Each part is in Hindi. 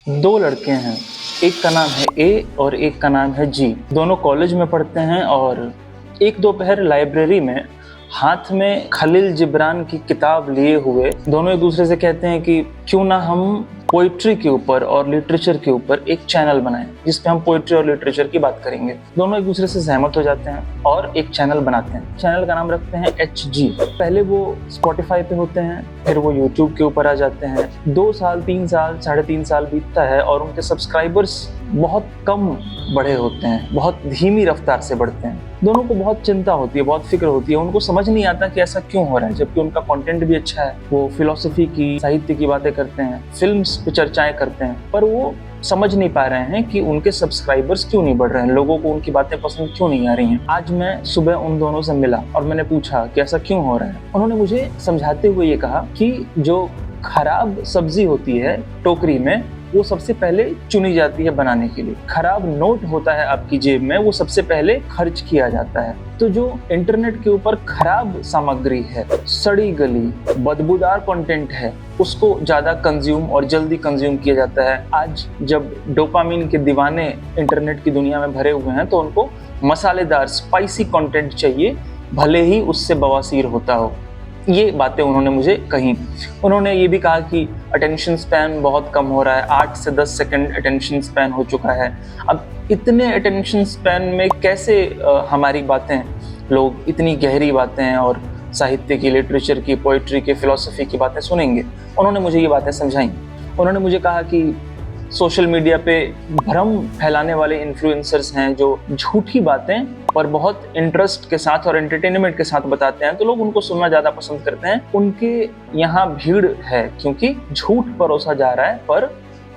दो लड़के हैं, एक का नाम है ए और एक का नाम है जी। दोनों कॉलेज में पढ़ते हैं और एक दोपहर लाइब्रेरी में हाथ में खलील जिब्रान की किताब लिए हुए दोनों एक दूसरे से कहते हैं कि क्यों ना हम पोइट्री के ऊपर और लिटरेचर के ऊपर एक चैनल बनाएं जिसपे हम पोइट्री और लिटरेचर की बात करेंगे। दोनों एक दूसरे से सहमत हो जाते हैं और एक चैनल बनाते हैं। चैनल का नाम रखते हैं HG। पहले वो स्पॉटिफाई पे होते हैं, फिर वो यूट्यूब के ऊपर आ जाते हैं। 2 साल 3 साल 3.5 साल बीतता है और उनके सब्सक्राइबर्स बहुत कम बढ़े होते हैं, बहुत धीमी रफ्तार से बढ़ते हैं। दोनों को बहुत चिंता होती है, बहुत फिक्र होती है। उनको समझ नहीं आता कि ऐसा क्यों हो रहा है, जबकि उनका कंटेंट भी अच्छा है। वो फिलॉसफी की, साहित्य की बातें करते हैं, फिल्म्स पे चर्चाएं करते हैं, पर वो समझ नहीं पा रहे हैं कि उनके सब्सक्राइबर्स क्यों नहीं बढ़ रहे हैं, लोगों को उनकी बातें पसंद क्यों नहीं आ रही हैं। आज मैं सुबह उन दोनों से मिला और मैंने पूछा कि ऐसा क्यों हो रहा है। उन्होंने मुझे समझाते हुए ये कहा कि जो खराब सब्जी होती है टोकरी में, वो सबसे पहले चुनी जाती है बनाने के लिए। खराब नोट होता है आपकी जेब में, वो सबसे पहले खर्च किया जाता है। तो जो इंटरनेट के ऊपर खराब सामग्री है, सड़ी गली, बदबूदार कंटेंट है, उसको ज्यादा कंज्यूम और जल्दी कंज्यूम किया जाता है। आज जब डोपामिन के दीवाने इंटरनेट की दुनिया में भरे हुए हैं तो उनको मसालेदार स्पाइसी कंटेंट चाहिए, भले ही उससे बवासीर होता हो। ये बातें उन्होंने मुझे कही। उन्होंने ये भी कहा कि अटेंशन स्पैन बहुत कम हो रहा है, 8 से 10 सेकंड अटेंशन स्पैन हो चुका है। अब इतने अटेंशन स्पैन में कैसे हमारी बातें, लोग इतनी गहरी बातें और साहित्य की, लिटरेचर की, पोइट्री की, फिलॉसफी की बातें सुनेंगे। उन्होंने मुझे ये बातें समझाई। उन्होंने मुझे कहा कि सोशल मीडिया पे भ्रम फैलाने वाले इन्फ्लुएंसर्स हैं जो झूठी बातें और बहुत इंटरेस्ट के साथ और एंटरटेनमेंट के साथ बताते हैं, तो लोग उनको सुनना ज़्यादा पसंद करते हैं। उनके यहाँ भीड़ है क्योंकि झूठ परोसा जा रहा है, पर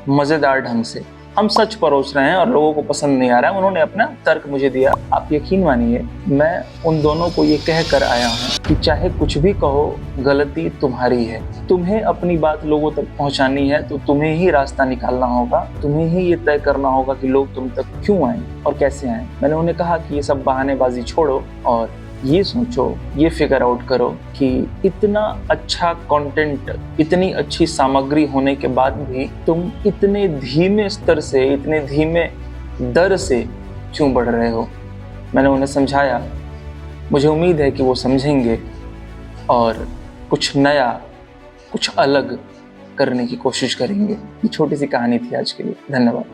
मज़ेदार ढंग से। हम सच परोस रहे हैं और लोगों को पसंद नहीं आ रहा है। उन्होंने अपना तर्क मुझे दिया। आप यकीन मानिए, मैं उन दोनों को ये कह कर आया हूँ कि चाहे कुछ भी कहो, गलती तुम्हारी है। तुम्हें अपनी बात लोगों तक पहुँचानी है तो तुम्हें ही रास्ता निकालना होगा, तुम्हें ही ये तय करना होगा कि लोग तुम तक क्यों आए और कैसे आए। मैंने उन्हें कहा कि ये सब बहानेबाजी छोड़ो और ये सोचो, ये फिगर आउट करो कि इतना अच्छा कंटेंट, इतनी अच्छी सामग्री होने के बाद भी तुम इतने धीमे स्तर से, इतने धीमे दर से क्यों बढ़ रहे हो। मैंने उन्हें समझाया। मुझे उम्मीद है कि वो समझेंगे और कुछ नया, कुछ अलग करने की कोशिश करेंगे। ये छोटी सी कहानी थी आज के लिए। धन्यवाद।